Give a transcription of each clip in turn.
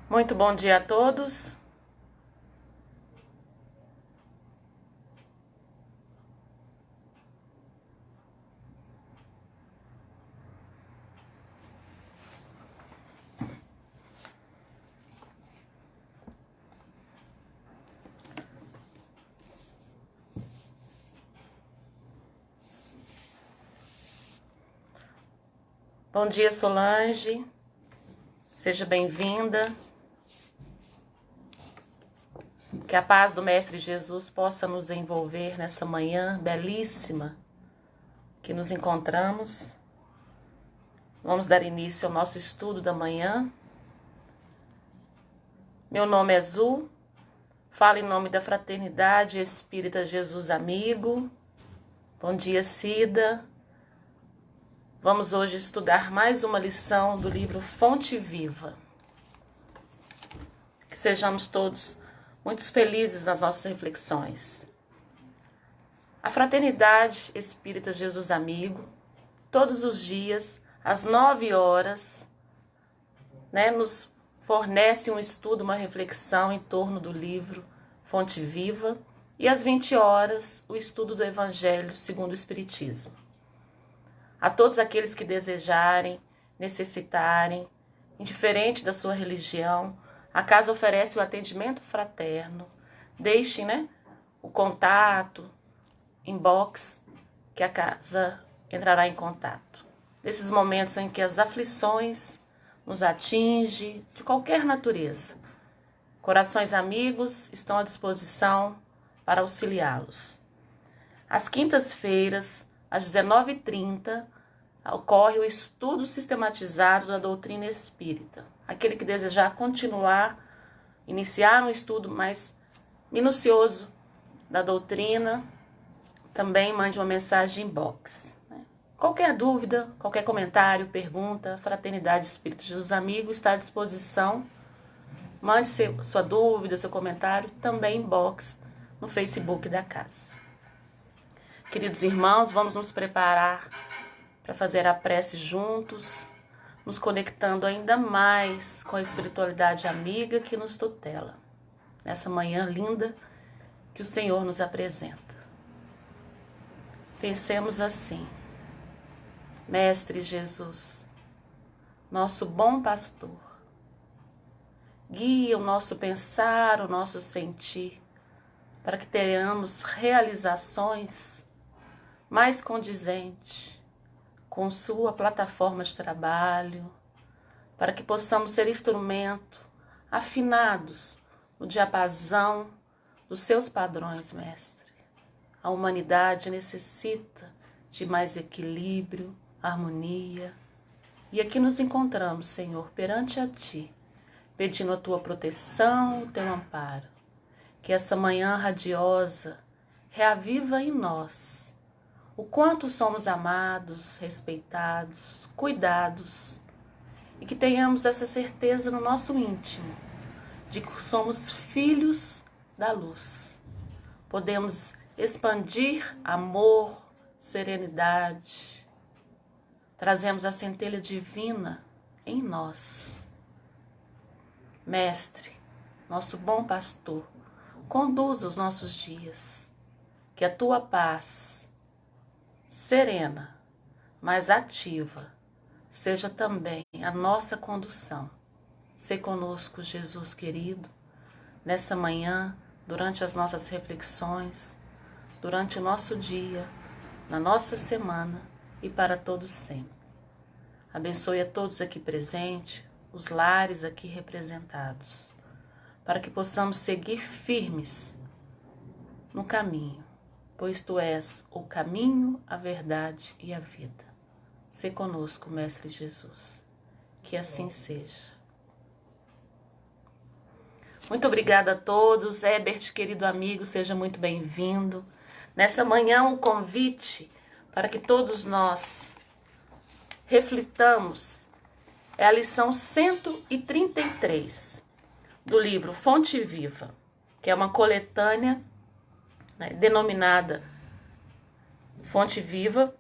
Muito bom dia a todos. Bom dia, Solange. Seja bem-vinda. Que a paz do Mestre Jesus possa nos envolver nessa manhã belíssima que nos encontramos. Vamos dar início ao nosso estudo da manhã. Meu nome é Zu, falo em nome da Fraternidade Espírita Jesus Amigo. Bom dia, Cida. Vamos hoje estudar mais uma lição do livro Fonte Viva. Que sejamos todos muito felizes nas nossas reflexões. A Fraternidade Espírita Jesus Amigo, todos os dias, às 9 horas, nos fornece um estudo, uma reflexão em torno do livro Fonte Viva, e às 20 horas, o estudo do Evangelho segundo o Espiritismo. A todos aqueles que desejarem, necessitarem, indiferente da sua religião, a casa oferece o atendimento fraterno. Deixem, o contato, inbox, que a casa entrará em contato. Nesses momentos em que as aflições nos atingem, de qualquer natureza, corações amigos estão à disposição para auxiliá-los. Às quintas-feiras, às 19h30, ocorre o estudo sistematizado da doutrina espírita. Aquele que desejar continuar, iniciar um estudo mais minucioso da doutrina, também mande uma mensagem inbox. Qualquer dúvida, qualquer comentário, pergunta, Fraternidade Espírita Jesus Amigo está à disposição. Mande sua dúvida, seu comentário, também inbox no Facebook da casa. Queridos irmãos, vamos nos preparar para fazer a prece juntos, nos conectando ainda mais com a espiritualidade amiga que nos tutela, nessa manhã linda que o Senhor nos apresenta. Pensemos assim: Mestre Jesus, nosso bom pastor, guia o nosso pensar, o nosso sentir, para que tenhamos realizações mais condizentes com sua plataforma de trabalho, para que possamos ser instrumento afinados no diapasão dos seus padrões, Mestre. A humanidade necessita de mais equilíbrio, harmonia, e aqui nos encontramos, Senhor, perante a Ti, pedindo a Tua proteção, o Teu amparo. Que essa manhã radiosa reaviva em nós o quanto somos amados, respeitados, cuidados, e que tenhamos essa certeza no nosso íntimo de que somos filhos da luz. Podemos expandir amor, serenidade, trazemos a centelha divina em nós. Mestre, nosso bom pastor, conduza os nossos dias, que a Tua paz, serena, mas ativa, seja também a nossa condução. Sê conosco, Jesus querido, nessa manhã, durante as nossas reflexões, durante o nosso dia, na nossa semana e para todos sempre. Abençoe a todos aqui presentes, os lares aqui representados, para que possamos seguir firmes no caminho, pois Tu és o caminho, a verdade e a vida. Sê conosco, Mestre Jesus. Que assim seja. Muito obrigada a todos. Herbert, querido amigo, seja muito bem-vindo. Nessa manhã, um convite para que todos nós reflitamos é a lição 133 do livro Fonte Viva, que é uma coletânea denominada Fonte Viva,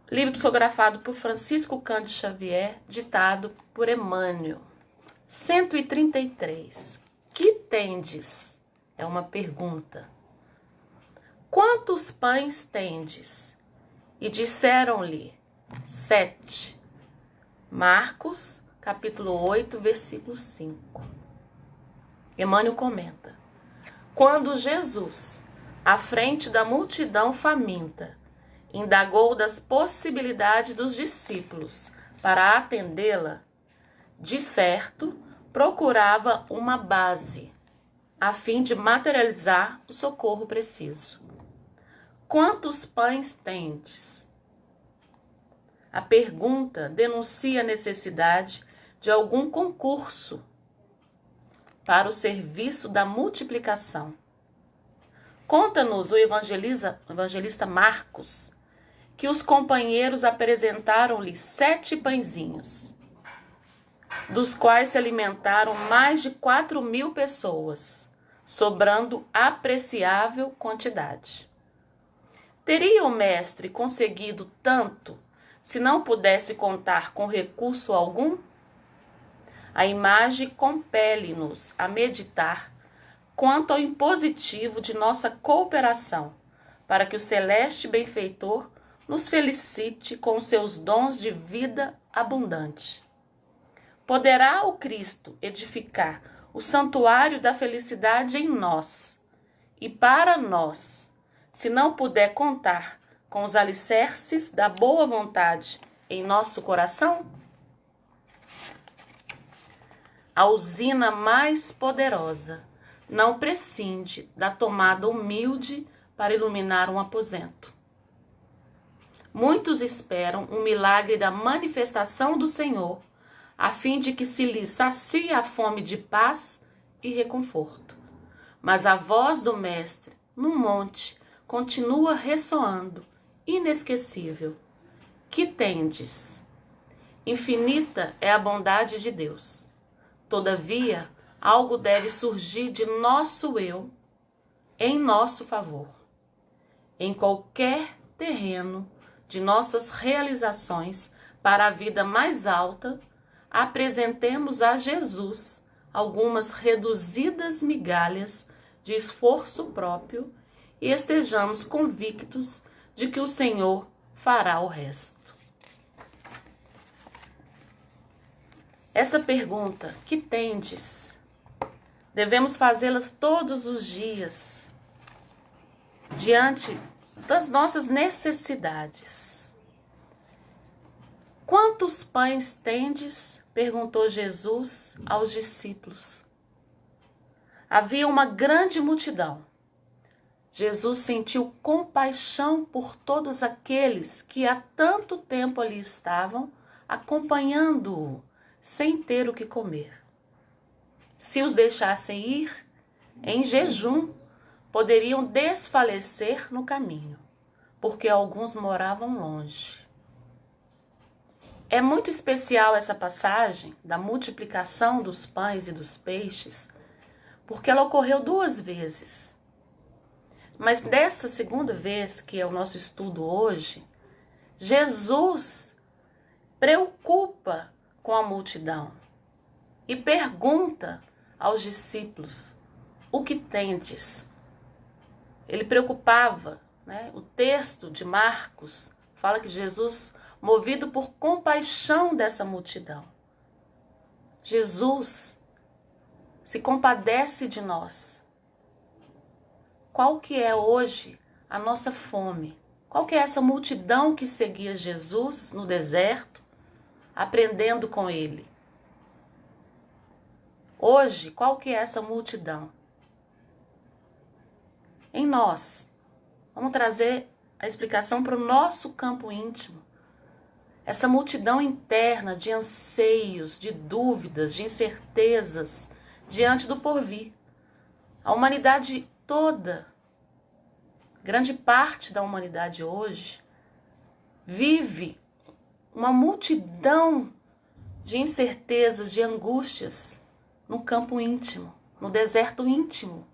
livro psicografado por Francisco Cândido Xavier, ditado por Emmanuel. 133. Que tendes? É uma pergunta. Quantos pães tendes? E disseram-lhe, 7. Marcos, capítulo 8, versículo 5. Emmanuel comenta. Quando Jesus, à frente da multidão faminta, indagou das possibilidades dos discípulos para atendê-la, de certo, procurava uma base, a fim de materializar o socorro preciso. Quantos pães tendes? A pergunta denuncia a necessidade de algum concurso para o serviço da multiplicação. Conta-nos o evangelista Marcos que os companheiros apresentaram-lhe 7 pãezinhos, dos quais se alimentaram mais de 4.000 pessoas, sobrando apreciável quantidade. Teria o mestre conseguido tanto se não pudesse contar com recurso algum? A imagem compele-nos a meditar quanto ao impositivo de nossa cooperação, para que o celeste benfeitor nos felicite com seus dons de vida abundante. Poderá o Cristo edificar o santuário da felicidade em nós e para nós, se não puder contar com os alicerces da boa vontade em nosso coração? A usina mais poderosa não prescinde da tomada humilde para iluminar um aposento. Muitos esperam um milagre da manifestação do Senhor, a fim de que se lhes sacie a fome de paz e reconforto. Mas a voz do Mestre, no monte, continua ressoando, inesquecível. Que tendes? Infinita é a bondade de Deus. Todavia, algo deve surgir de nosso eu em nosso favor. Em qualquer terreno de nossas realizações para a vida mais alta, apresentemos a Jesus algumas reduzidas migalhas de esforço próprio e estejamos convictos de que o Senhor fará o resto. Essa pergunta, que tendes? Devemos fazê-las todos os dias, diante das nossas necessidades. Quantos pães tendes? Perguntou Jesus aos discípulos. Havia uma grande multidão. Jesus sentiu compaixão por todos aqueles que há tanto tempo ali estavam, acompanhando-o, sem ter o que comer. Se os deixassem ir, em jejum, poderiam desfalecer no caminho, porque alguns moravam longe. É muito especial essa passagem da multiplicação dos pães e dos peixes, porque ela ocorreu 2 vezes. Mas dessa segunda vez, que é o nosso estudo hoje, Jesus preocupa com a multidão e pergunta aos discípulos: o que tendes? Ele preocupava, né? O texto de Marcos fala que Jesus, movido por compaixão dessa multidão, Jesus se compadece de nós. Qual que é hoje a nossa fome? Qual que é essa multidão que seguia Jesus no deserto, aprendendo com ele? Hoje, qual que é essa multidão? Em nós. Vamos trazer a explicação para o nosso campo íntimo. Essa multidão interna de anseios, de dúvidas, de incertezas diante do porvir. A humanidade toda, grande parte da humanidade hoje, vive uma multidão de incertezas, de angústias no campo íntimo, no deserto íntimo.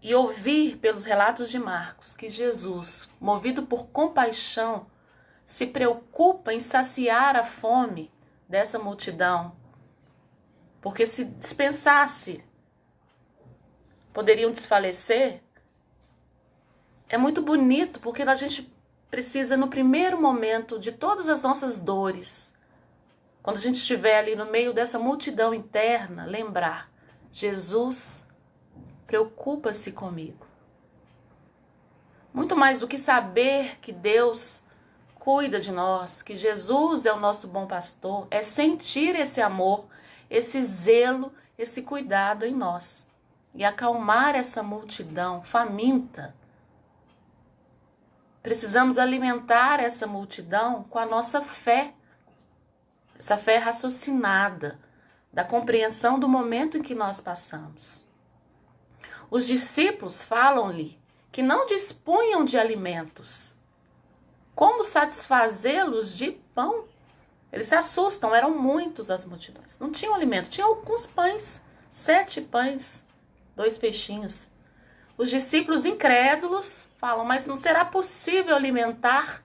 E ouvir pelos relatos de Marcos que Jesus, movido por compaixão, se preocupa em saciar a fome dessa multidão, porque se dispensasse, poderiam desfalecer. É muito bonito, porque a gente precisa, no primeiro momento de todas as nossas dores, quando a gente estiver ali no meio dessa multidão interna, lembrar: Jesus preocupa-se comigo. Muito mais do que saber que Deus cuida de nós, que Jesus é o nosso bom pastor, é sentir esse amor, esse zelo, esse cuidado em nós. E acalmar essa multidão faminta. Precisamos alimentar essa multidão com a nossa fé. Essa fé raciocinada, da compreensão do momento em que nós passamos. Os discípulos falam-lhe que não dispunham de alimentos. Como satisfazê-los de pão? Eles se assustam, eram muitos as multidões. Não tinham alimento, tinham alguns pães, 7 pães, 2 peixinhos. Os discípulos incrédulos falam: mas não será possível alimentar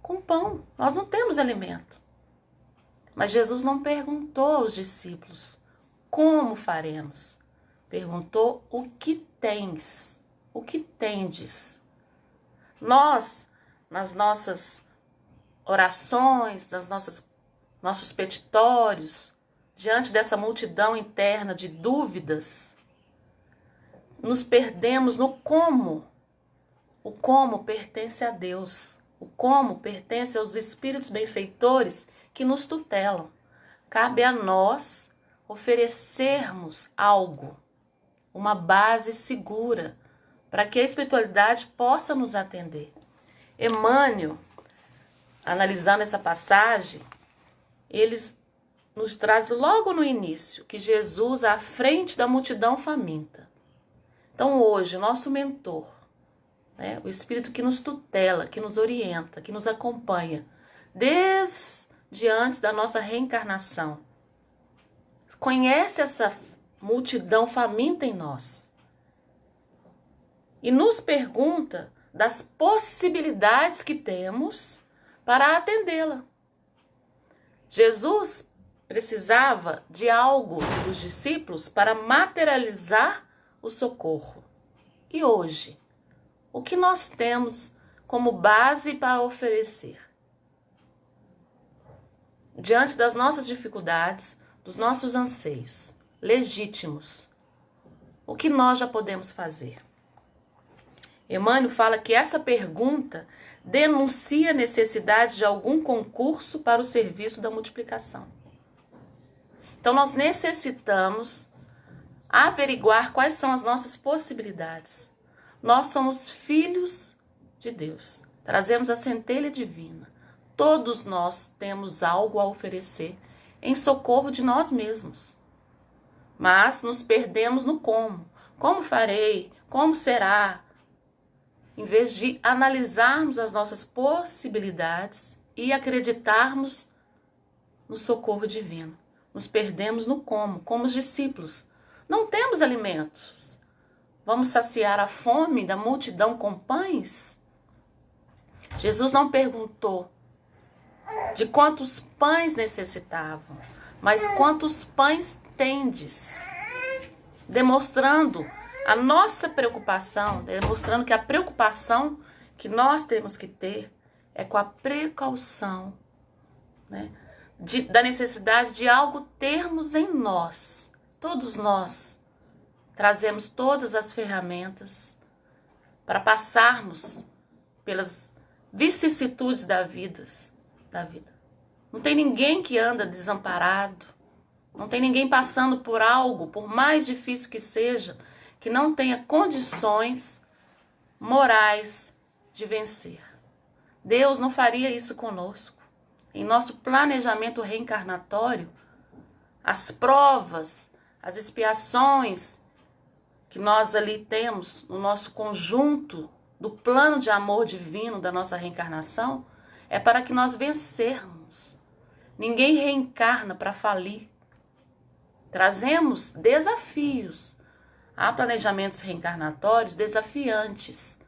com pão? Nós não temos alimento. Mas Jesus não perguntou aos discípulos: como faremos? Perguntou: o que tens? O que tendes? Nós, nas nossas orações, nossos petitórios, diante dessa multidão interna de dúvidas, nos perdemos no como. O como pertence a Deus. O como pertence aos espíritos benfeitores que nos tutelam. Cabe a nós oferecermos algo, uma base segura, para que a espiritualidade possa nos atender. Emmanuel, analisando essa passagem, eles nos traz logo no início que Jesus à frente da multidão faminta. Então hoje, o nosso mentor, o Espírito que nos tutela, que nos orienta, que nos acompanha, desde antes da nossa reencarnação, conhece essa multidão faminta em nós e nos pergunta das possibilidades que temos para atendê-la. Jesus precisava de algo dos discípulos para materializar o socorro. E hoje, o que nós temos como base para oferecer? Diante das nossas dificuldades, dos nossos anseios legítimos, o que nós já podemos fazer? Emmanuel fala que essa pergunta denuncia a necessidade de algum concurso para o serviço da multiplicação. Então nós necessitamos averiguar quais são as nossas possibilidades. Nós somos filhos de Deus, trazemos a centelha divina. Todos nós temos algo a oferecer em socorro de nós mesmos. Mas nos perdemos no como. Como farei? Como será? Em vez de analisarmos as nossas possibilidades e acreditarmos no socorro divino. Nos perdemos no como os discípulos. Não temos alimentos. Vamos saciar a fome da multidão com pães? Jesus não perguntou de quantos pães necessitavam, mas quantos pães tendes, demonstrando a nossa preocupação, demonstrando que a preocupação que nós temos que ter é com a precaução, da necessidade de algo termos em nós. Todos nós trazemos todas as ferramentas para passarmos pelas vicissitudes da vida. Não tem ninguém que anda desamparado, não tem ninguém passando por algo, por mais difícil que seja, que não tenha condições morais de vencer. Deus não faria isso conosco. Em nosso planejamento reencarnatório, as provas, as expiações que nós ali temos no nosso conjunto do plano de amor divino da nossa reencarnação, é para que nós vencermos. Ninguém reencarna para falir. Trazemos desafios. Há planejamentos reencarnatórios desafiantes,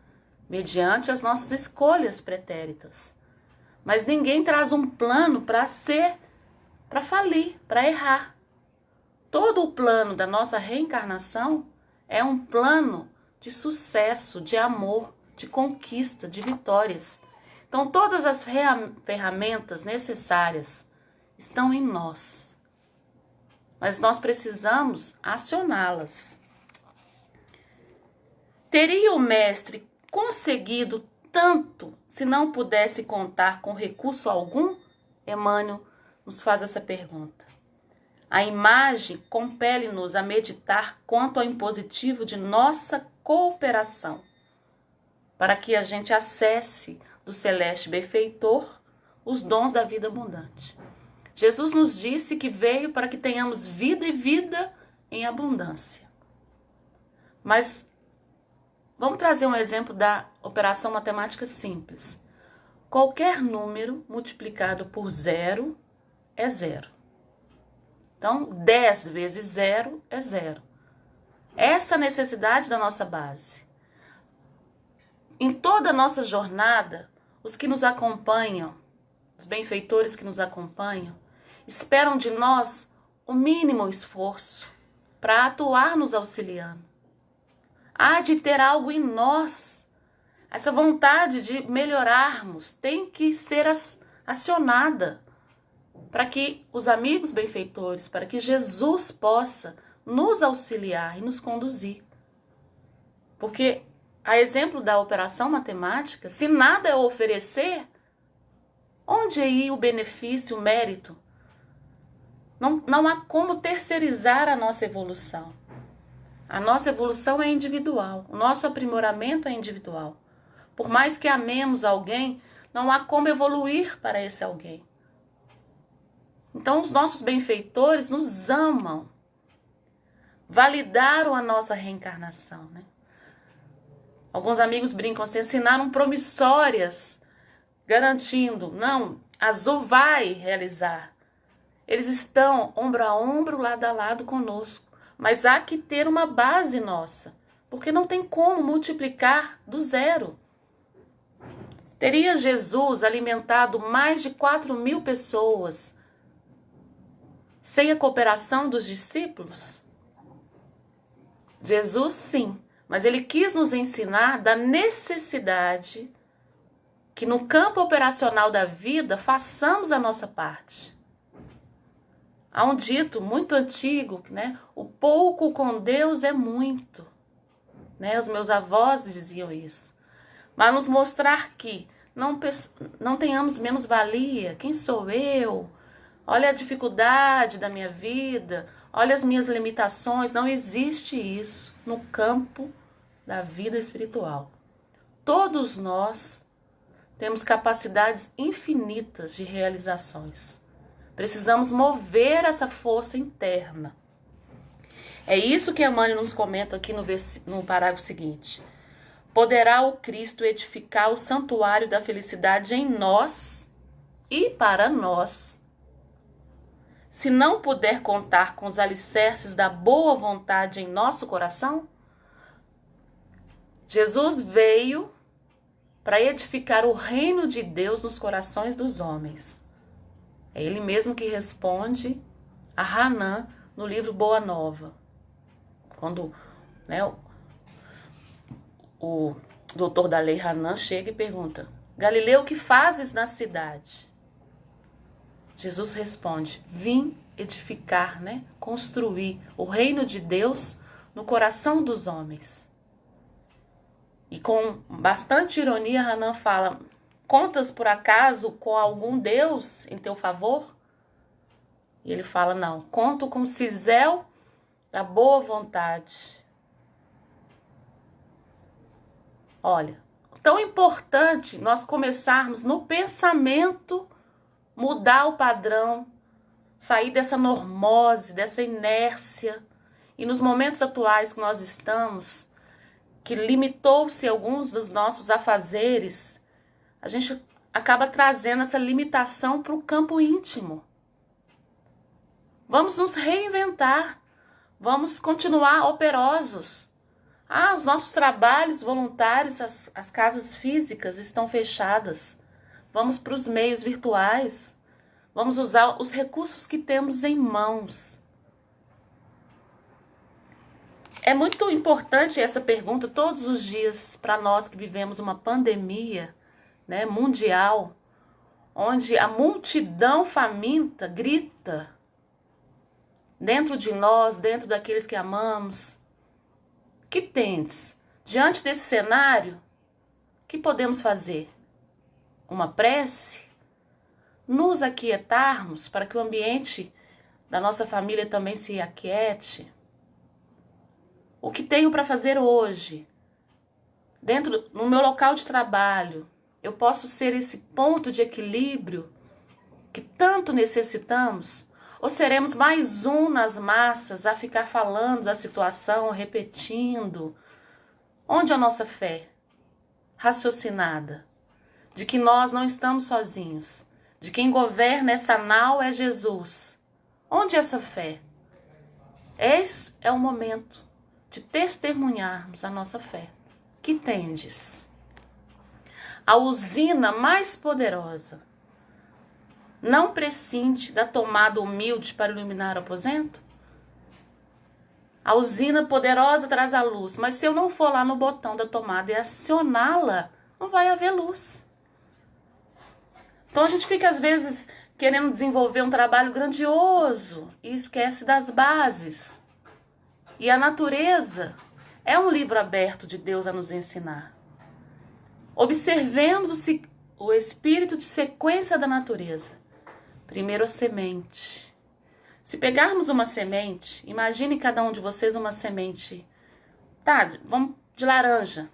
mediante as nossas escolhas pretéritas. Mas ninguém traz um plano para ser para falir, para errar. Todo o plano da nossa reencarnação é um plano de sucesso, de amor, de conquista, de vitórias. Então, todas as ferramentas necessárias estão em nós, mas nós precisamos acioná-las. Teria o mestre conseguido tanto se não pudesse contar com recurso algum? Emmanuel nos faz essa pergunta. A imagem compele-nos a meditar quanto ao impositivo de nossa cooperação, para que a gente acesse do celeste benfeitor os dons da vida abundante. Jesus nos disse que veio para que tenhamos vida e vida em abundância. Mas vamos trazer um exemplo da operação matemática simples. Qualquer número multiplicado por zero é zero. Então, 10 vezes zero é zero. Essa é a necessidade da nossa base. Em toda a nossa jornada, os que nos acompanham, os benfeitores que nos acompanham, esperam de nós o mínimo esforço para atuar nos auxiliando. Há de ter algo em nós. Essa vontade de melhorarmos tem que ser acionada para que os amigos benfeitores, para que Jesus possa nos auxiliar e nos conduzir. Porque, a exemplo da operação matemática, se nada é oferecer, onde aí o benefício, o mérito? Não há como terceirizar a nossa evolução. A nossa evolução é individual, o nosso aprimoramento é individual. Por mais que amemos alguém, não há como evoluir para esse alguém. Então, os nossos benfeitores nos amam, validaram a nossa reencarnação, né? Alguns amigos brincam assim, assinaram promissórias, garantindo, não, Azul vai realizar. Eles estão ombro a ombro, lado a lado conosco, mas há que ter uma base nossa, porque não tem como multiplicar do zero. Teria Jesus alimentado mais de 4.000 pessoas sem a cooperação dos discípulos? Jesus, sim, mas ele quis nos ensinar da necessidade que no campo operacional da vida façamos a nossa parte. Há um dito muito antigo, né? O pouco com Deus é muito. Né? Os meus avós diziam isso. Mas nos mostrar que não tenhamos menos valia. Quem sou eu? Olha a dificuldade da minha vida, olha as minhas limitações. Não existe isso no campo da vida espiritual. Todos nós temos capacidades infinitas de realizações. Precisamos mover essa força interna. É isso que Emmanuel nos comenta aqui no parágrafo seguinte. Poderá o Cristo edificar o santuário da felicidade em nós e para nós, se não puder contar com os alicerces da boa vontade em nosso coração? Jesus veio para edificar o reino de Deus nos corações dos homens. É ele mesmo que responde a Hanan no livro Boa Nova. Quando, né, o doutor da lei Hanan chega e pergunta: Galileu, o que fazes na cidade? Jesus responde: vim edificar, né, construir o reino de Deus no coração dos homens. E com bastante ironia, Hanan fala: contas por acaso com algum Deus em teu favor? E ele fala: não, conto com o cisel da boa vontade. Olha, tão importante nós começarmos no pensamento, mudar o padrão, sair dessa normose, dessa inércia. E nos momentos atuais que nós estamos, que limitou-se alguns dos nossos afazeres, a gente acaba trazendo essa limitação para o campo íntimo. Vamos nos reinventar, vamos continuar operosos. Os nossos trabalhos voluntários, as casas físicas estão fechadas. Vamos para os meios virtuais. Vamos usar os recursos que temos em mãos. É muito importante essa pergunta todos os dias para nós que vivemos uma pandemia, né, mundial, onde a multidão faminta grita dentro de nós, dentro daqueles que amamos. Que tendes? Diante desse cenário, o que podemos fazer? Uma prece? Nos aquietarmos para que o ambiente da nossa família também se aquiete? O que tenho para fazer hoje? No meu local de trabalho, eu posso ser esse ponto de equilíbrio que tanto necessitamos? Ou seremos mais um nas massas a ficar falando da situação, repetindo? Onde a nossa fé raciocinada de que nós não estamos sozinhos, de quem governa essa nau é Jesus? Onde essa fé? Esse é o momento de testemunharmos a nossa fé. Que tendes? A usina mais poderosa não prescinde da tomada humilde para iluminar o aposento? A usina poderosa traz a luz, mas se eu não for lá no botão da tomada e acioná-la, não vai haver luz. Então a gente fica às vezes querendo desenvolver um trabalho grandioso e esquece das bases. E a natureza é um livro aberto de Deus a nos ensinar. Observemos o espírito de sequência da natureza. Primeiro a semente. Se pegarmos uma semente, imagine cada um de vocês uma semente, vamos de laranja,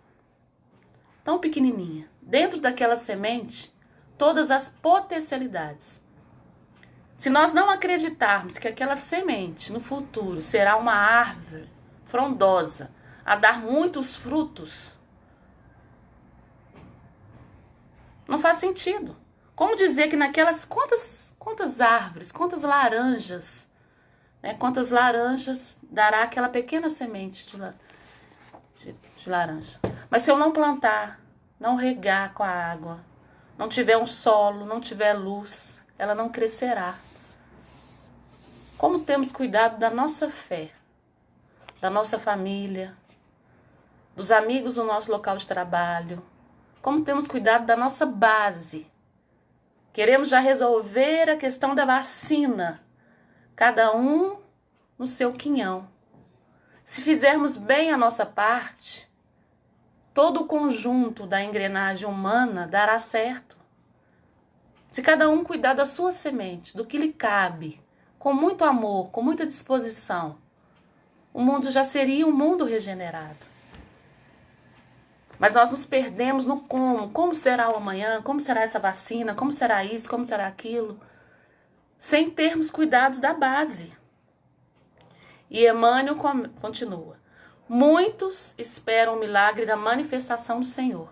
tão pequenininha. Dentro daquela semente, todas as potencialidades. Se nós não acreditarmos que aquela semente no futuro será uma árvore frondosa, a dar muitos frutos, não faz sentido. Como dizer que naquelas quantas árvores, quantas laranjas, né? Quantas laranjas dará aquela pequena semente de laranja? Mas se eu não plantar, não regar com a água, não tiver um solo, não tiver luz, ela não crescerá. Como temos cuidado da nossa fé, da nossa família, dos amigos do nosso local de trabalho? Como temos cuidado da nossa base? Queremos já resolver a questão da vacina, cada um no seu quinhão. Se fizermos bem a nossa parte, todo o conjunto da engrenagem humana dará certo. Se cada um cuidar da sua semente, do que lhe cabe, com muito amor, com muita disposição, o mundo já seria um mundo regenerado. Mas nós nos perdemos no como será o amanhã, como será essa vacina, como será isso, como será aquilo, sem termos cuidados da base. E Emmanuel continua: muitos esperam o milagre da manifestação do Senhor,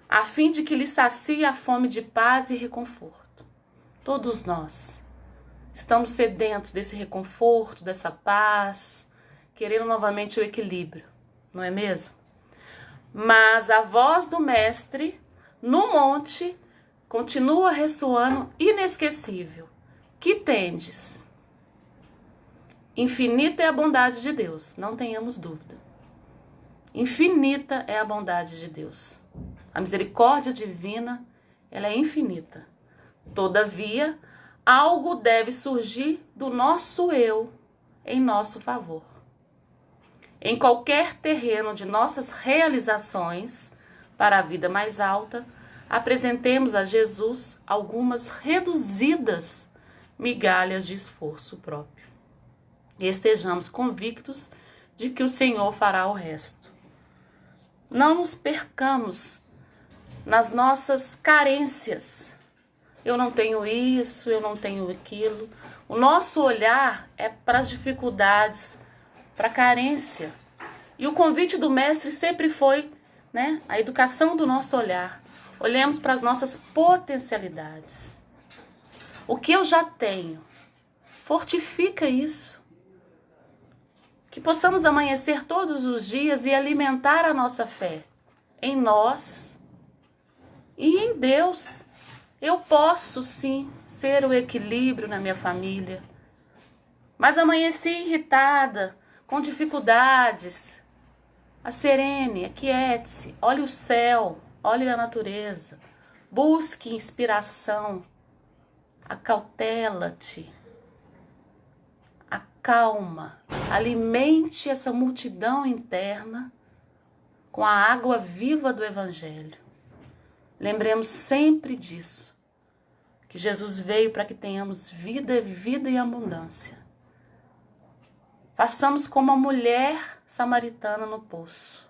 a fim de que lhe sacie a fome de paz e reconforto. Todos nós estamos sedentos desse reconforto, dessa paz, querendo novamente o equilíbrio, não é mesmo? Mas a voz do Mestre no monte continua ressoando inesquecível. Que tendes? Infinita é a bondade de Deus, não tenhamos dúvida. Infinita é a bondade de Deus. A misericórdia divina, ela é infinita. Todavia, algo deve surgir do nosso eu em nosso favor. Em qualquer terreno de nossas realizações para a vida mais alta, apresentemos a Jesus algumas reduzidas migalhas de esforço próprio. E estejamos convictos de que o Senhor fará o resto. Não nos percamos nas nossas carências. Eu não tenho isso, eu não tenho aquilo. O nosso olhar é para as dificuldades, para a carência. E o convite do Mestre sempre foi, né, a educação do nosso olhar. Olhemos para as nossas potencialidades. O que eu já tenho, fortifica isso. Que possamos amanhecer todos os dias e alimentar a nossa fé em nós, E em Deus eu posso sim ser o equilíbrio na minha família. Mas amanheci irritada, com dificuldades. Serene, aquiete-se, olhe o céu, olhe a natureza. Busque inspiração. Acautela-te. Acalma. Alimente essa multidão interna com a água viva do Evangelho. Lembremos sempre disso, que Jesus veio para que tenhamos vida, vida e abundância. Façamos como a mulher samaritana no poço.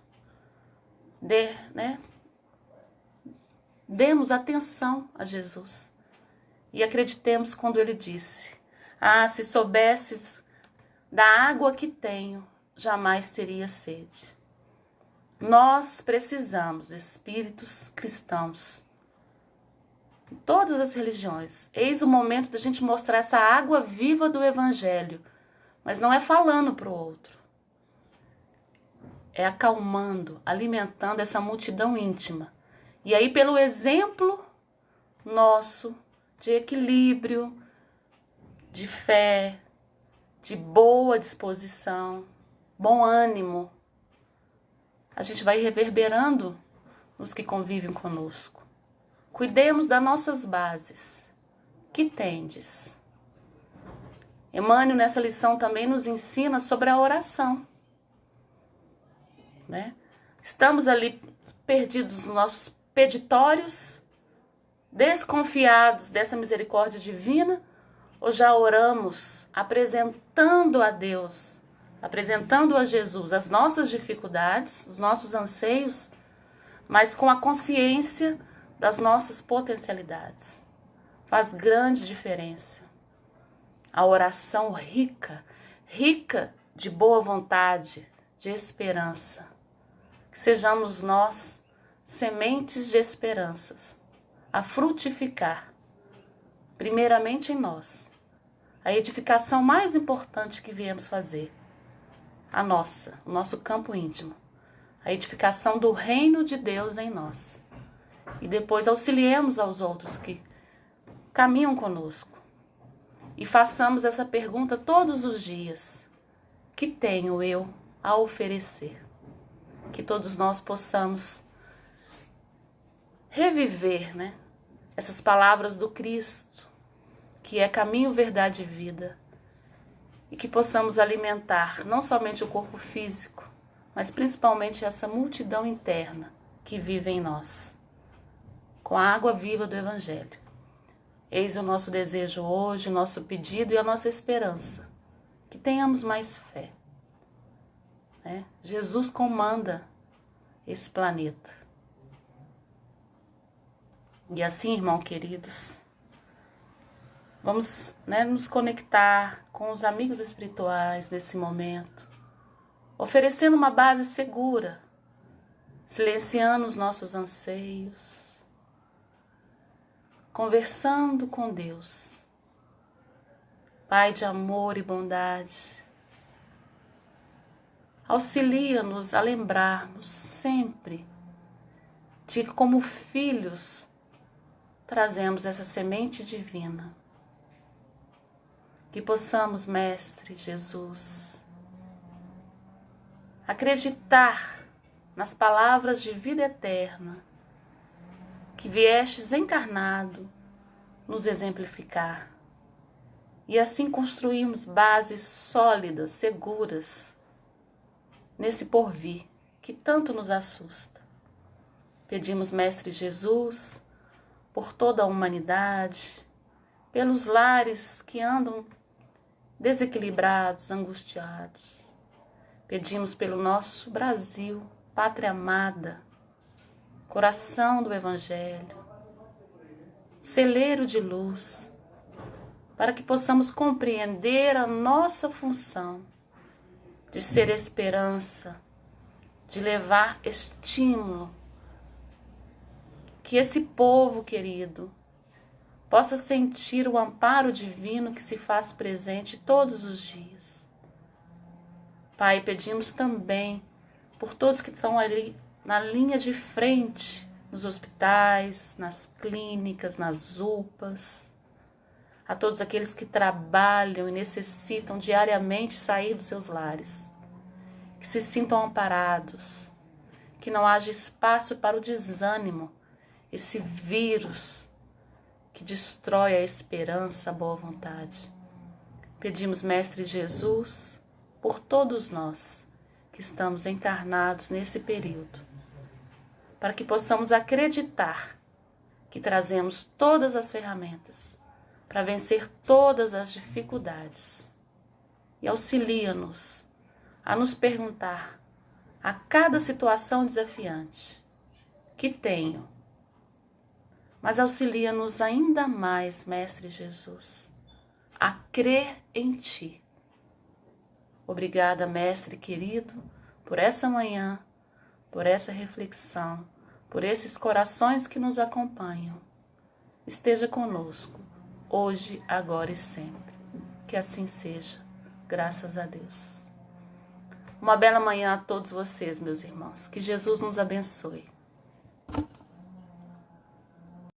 Demos atenção a Jesus e acreditemos quando ele disse: se soubesses da água que tenho, jamais teria sede. Nós precisamos de espíritos cristãos em todas as religiões. Eis o momento da gente mostrar essa água viva do Evangelho, mas não é falando para o outro, é acalmando, alimentando essa multidão íntima. E aí, pelo exemplo nosso de equilíbrio, de fé, de boa disposição, bom ânimo, a gente vai reverberando nos que convivem conosco. Cuidemos das nossas bases. Que tendes? Emmanuel, nessa lição, também nos ensina sobre a oração. Estamos ali perdidos nos nossos peditórios, desconfiados dessa misericórdia divina, ou já oramos apresentando a Deus, apresentando a Jesus as nossas dificuldades, os nossos anseios, mas com a consciência das nossas potencialidades. Faz grande diferença. A oração rica de boa vontade, de esperança. Que sejamos nós sementes de esperanças, a frutificar, primeiramente em nós, a edificação mais importante que viemos fazer, o nosso campo íntimo, a edificação do reino de Deus em nós. E depois auxiliemos aos outros que caminham conosco. E façamos essa pergunta todos os dias: que tenho eu a oferecer? Que todos nós possamos reviver, essas palavras do Cristo, que é caminho, verdade e vida, e que possamos alimentar não somente o corpo físico, mas principalmente essa multidão interna que vive em nós, com a água viva do Evangelho. Eis o nosso desejo hoje, o nosso pedido e a nossa esperança, que tenhamos mais fé. Jesus comanda esse planeta. E assim, irmãos queridos, vamos nos conectar com os amigos espirituais nesse momento, oferecendo uma base segura, silenciando os nossos anseios, conversando com Deus, Pai de amor e bondade. Auxilia-nos a lembrarmos sempre de que, como filhos, trazemos essa semente divina. Que possamos, Mestre Jesus, acreditar nas palavras de vida eterna que viestes encarnado nos exemplificar. E assim construirmos bases sólidas, seguras, nesse porvir que tanto nos assusta. Pedimos, Mestre Jesus, por toda a humanidade, pelos lares que andam desequilibrados, angustiados. Pedimos pelo nosso Brasil, pátria amada, coração do Evangelho, celeiro de luz, para que possamos compreender a nossa função de ser esperança, de levar estímulo, que esse povo querido possa sentir o amparo divino que se faz presente todos os dias. Pai, pedimos também por todos que estão ali na linha de frente nos hospitais, nas clínicas, nas UPAs, a todos aqueles que trabalham e necessitam diariamente sair dos seus lares, que se sintam amparados, que não haja espaço para o desânimo, esse vírus que destrói a esperança, a boa vontade. Pedimos, Mestre Jesus, por todos nós que estamos encarnados nesse período, para que possamos acreditar que trazemos todas as ferramentas para vencer todas as dificuldades. E auxilia-nos a nos perguntar a cada situação desafiante que tenho, mas auxilia-nos ainda mais, Mestre Jesus, a crer em Ti. Obrigada, Mestre querido, por essa manhã, por essa reflexão, por esses corações que nos acompanham. Esteja conosco, hoje, agora e sempre. Que assim seja, graças a Deus. Uma bela manhã a todos vocês, meus irmãos. Que Jesus nos abençoe.